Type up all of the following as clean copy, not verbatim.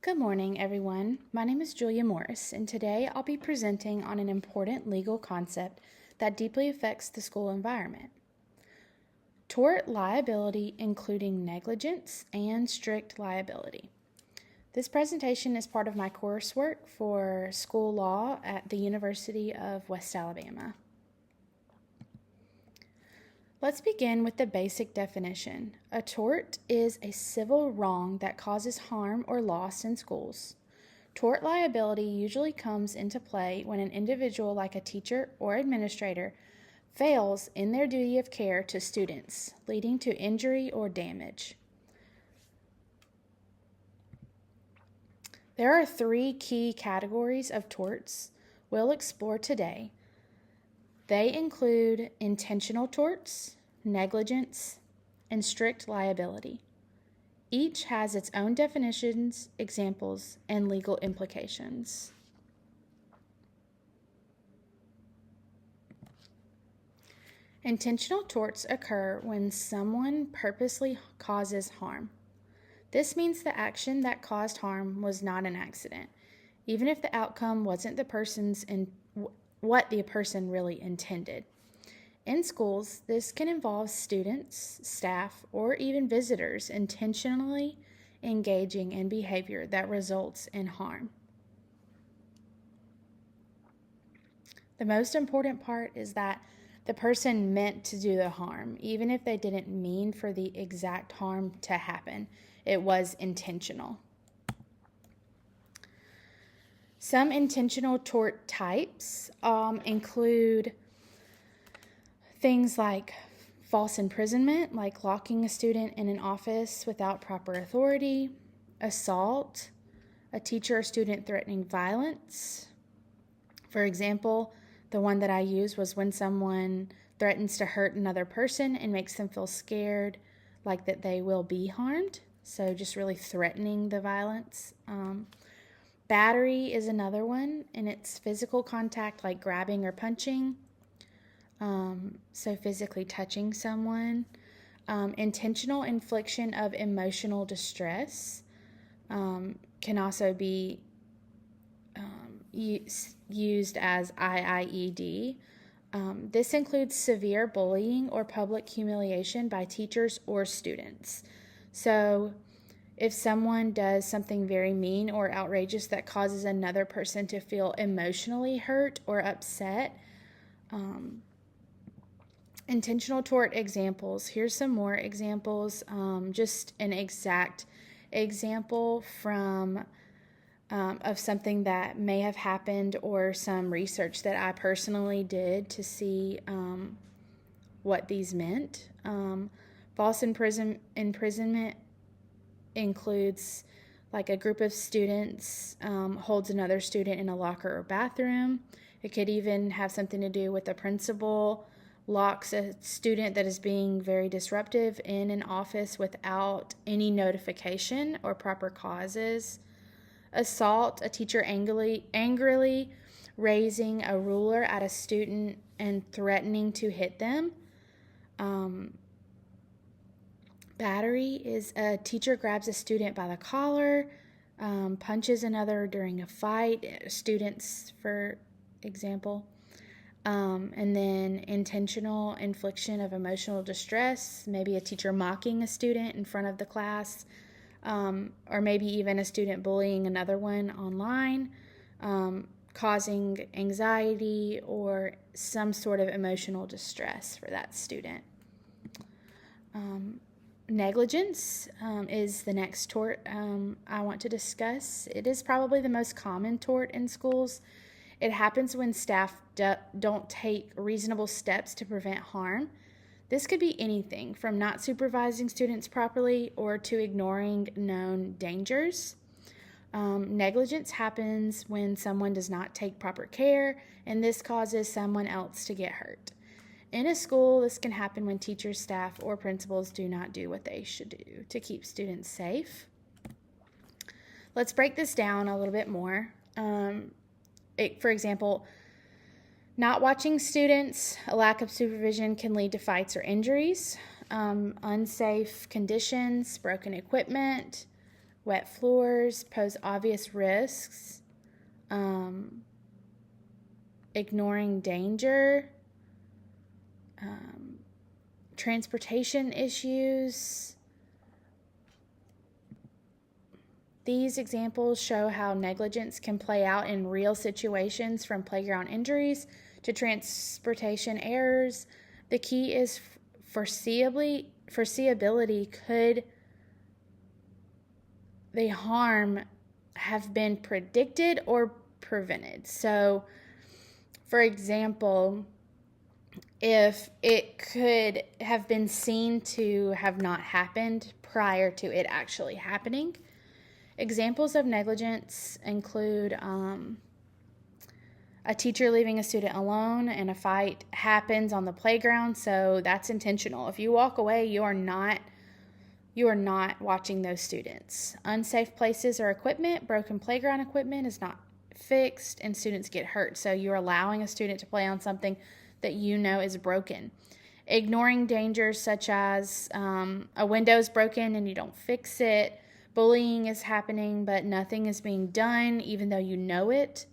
Good morning, everyone. My name is JuliaMorris, and today I'll be presenting on an important legal concept that deeply affects the school environment. Tort liability, including negligence and strict liability. This presentation is part of my coursework for school law at the University of West Alabama. Let's begin with the basic definition. A tort is a civil wrong that causes harm or loss in schools. Tort liability usually comes into play when an individual, like a teacher or administrator, fails in their duty of care to students, leading to injury or damage. There are three key categories of torts we'll explore today. They include intentional torts, negligence, and strict liability. Each has its own definitions, examples, and legal implications. Intentional torts occur when someone purposely causes harm. This means the action that caused harm was not an accident, even if the outcome wasn't what the person really intended. In schools, this can involve students, staff, or even visitors intentionally engaging in behavior that results in harm. The most important part is that the person meant to do the harm, even if they didn't mean for the exact harm to happen. It was intentional. Some intentional tort types include things like false imprisonment, like locking a student in an office without proper authority, assault, a teacher or student threatening violence. For example, the one that I used was when someone threatens to hurt another person and makes them feel scared, like that they will be harmed. So just really threatening the violence. Battery is another one, and it's physical contact like grabbing or punching. So physically touching someone. Intentional infliction of emotional distress can also be used as IIED. This includes severe bullying or public humiliation by teachers or students. So if someone does something very mean or outrageous that causes another person to feel emotionally hurt or upset. Intentional tort examples. Here's some more examples. Just an exact example from of something that may have happened or some research that I personally did to see what these meant. False imprisonment includes like a group of students holds another student in a locker or bathroom. It could even have something to do with a principal locks a student that is being very disruptive in an office without any notification or proper causes. Assault, a teacher angrily raising a ruler at a student and threatening to hit them. Battery is a teacher grabs a student by the collar, punches another during a fight, students, for example. And then intentional infliction of emotional distress, maybe a teacher mocking a student in front of the class, or maybe even a student bullying another one online, causing anxiety or some sort of emotional distress for that student. Negligence is the next tort I want to discuss. It is probably the most common tort in schools. It happens when staff don't take reasonable steps to prevent harm. This could be anything from not supervising students properly or to ignoring known dangers. Negligence happens when someone does not take proper care, and this causes someone else to get hurt. In a school, this can happen when teachers, staff, or principals do not do what they should do to keep students safe. Let's break this down a little bit more. For example, not watching students, a lack of supervision can lead to fights or injuries. Unsafe conditions, broken equipment, wet floors pose obvious risks, ignoring danger, transportation issues. These examples show how negligence can play out in real situations, from playground injuries to transportation errors. The key is foreseeability. Could the harm have been predicted or prevented? So, for example, if it could have been seen to have not happened prior to it actually happening. Examples of negligence include a teacher leaving a student alone and a fight happens on the playground, so that's intentional. If you walk away, you are not watching those students. Unsafe places or equipment, broken playground equipment is not fixed and students get hurt, so you're allowing a student to play on something that you know is broken. Ignoring dangers such as a window's broken and you don't fix it. Bullying is happening, but nothing is being done, even though you know it.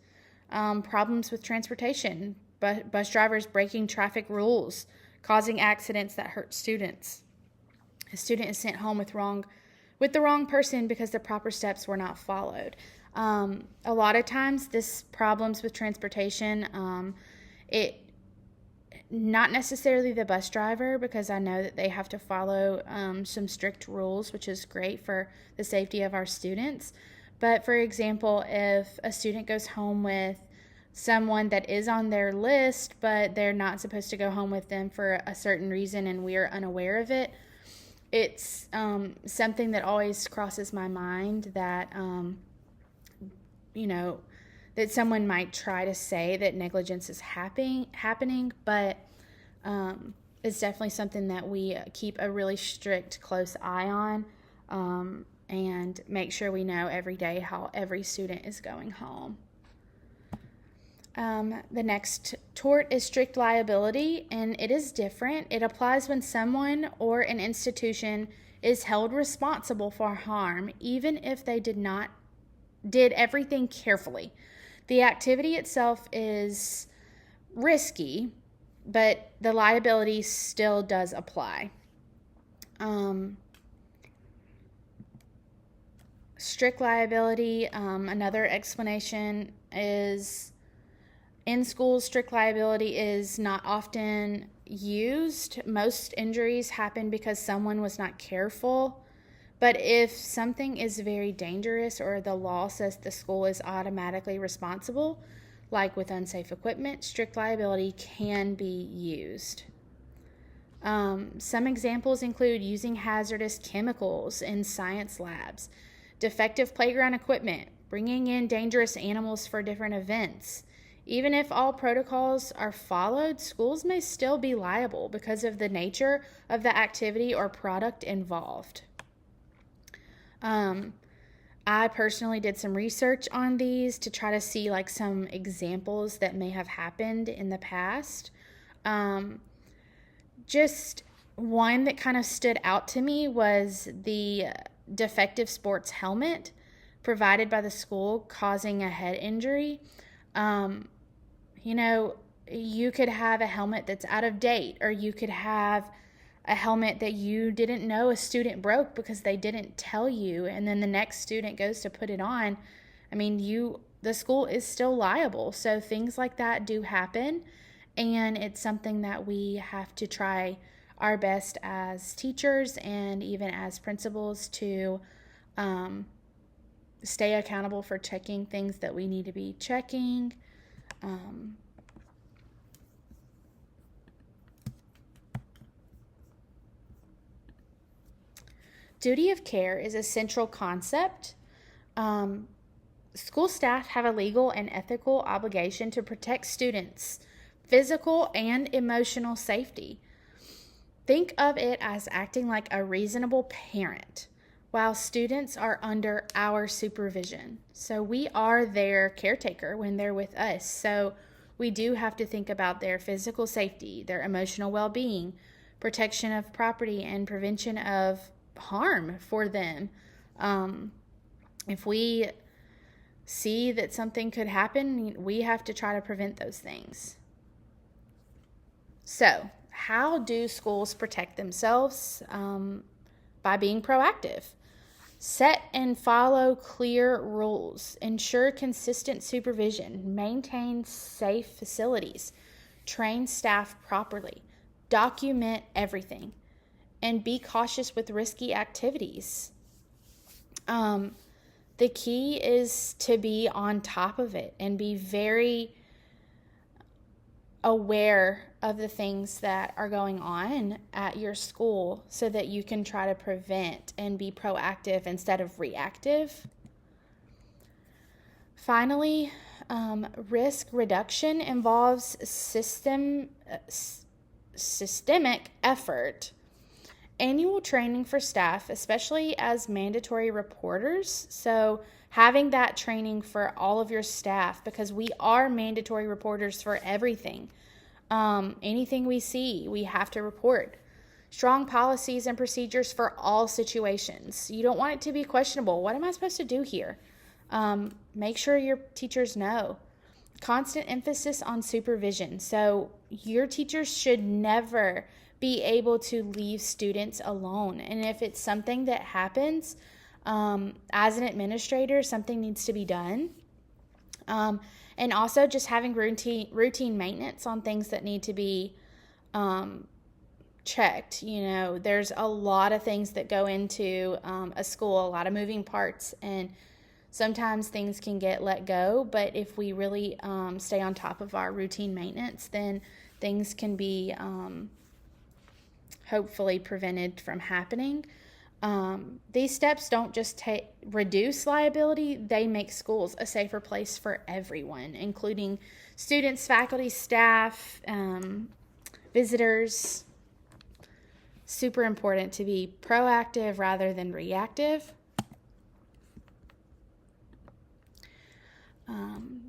Problems with transportation. Bus drivers breaking traffic rules, causing accidents that hurt students. A student is sent home with the wrong person because the proper steps were not followed. A lot of times, this problems with transportation, it not necessarily the bus driver, because I know that they have to follow some strict rules, which is great for the safety of our students. But for example, if a student goes home with someone that is on their list, but they're not supposed to go home with them for a certain reason and we are unaware of it, it's something that always crosses my mind that, that someone might try to say that negligence is happening, but it's definitely something that we keep a really strict, close eye on, and make sure we know every day how every student is going home. The next tort is strict liability, and it is different. It applies when someone or an institution is held responsible for harm, even if they did everything carefully. The activity itself is risky, but the liability still does apply. Strict liability, another explanation is in schools, strict liability is not often used. Most injuries happen because someone was not careful. But if something is very dangerous or the law says the school is automatically responsible, like with unsafe equipment, strict liability can be used. Some examples include using hazardous chemicals in science labs, defective playground equipment, bringing in dangerous animals for different events. Even if all protocols are followed, schools may still be liable because of the nature of the activity or product involved. I personally did some research on these to try to see like some examples that may have happened in the past. Just one that kind of stood out to me was the defective sports helmet provided by the school causing a head injury. You could have a helmet that's out of date, or you could have a helmet that you didn't know a student broke because they didn't tell you, and then the next student goes to put it on. The school is still liable. So things like that do happen, and it's something that we have to try our best as teachers and even as principals to stay accountable for checking things that we need to be checking. Duty of care is a central concept. School staff have a legal and ethical obligation to protect students' physical and emotional safety. Think of it as acting like a reasonable parent while students are under our supervision. So we are their caretaker when they're with us. So we do have to think about their physical safety, their emotional well-being, protection of property, and prevention of harm for them. If we see that something could happen, we have to try to prevent those things. So, how do schools protect themselves? By being proactive. Set and follow clear rules. Ensure consistent supervision. Maintain safe facilities. Train staff properly. Document everything. And be cautious with risky activities. The key is to be on top of it and be very aware of the things that are going on at your school so that you can try to prevent and be proactive instead of reactive. Finally, risk reduction involves systemic effort. Annual training for staff, especially as mandatory reporters. So having that training for all of your staff, because we are mandatory reporters for everything. Anything we see, we have to report. Strong policies and procedures for all situations. You don't want it to be questionable. What am I supposed to do here? Make sure your teachers know. Constant emphasis on supervision. So your teachers should never be able to leave students alone. And if it's something that happens, as an administrator, something needs to be done. And also just having routine maintenance on things that need to be checked. There's a lot of things that go into a school, a lot of moving parts, and sometimes things can get let go. But if we really stay on top of our routine maintenance, then things can be hopefully prevented from happening. These steps don't just reduce liability, they make schools a safer place for everyone, including students, faculty, staff, visitors. Super important to be proactive rather than reactive.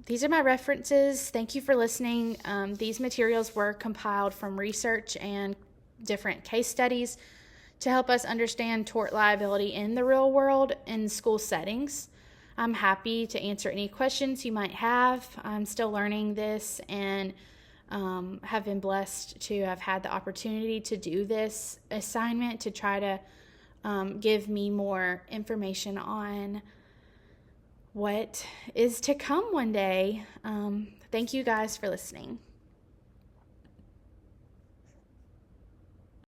These are my references. Thank you for listening. These materials were compiled from research and different case studies to help us understand tort liability in the real world in school settings. I'm happy to answer any questions you might have. I'm still learning this and have been blessed to have had the opportunity to do this assignment to try to give me more information on what is to come one day. Thank you guys for listening.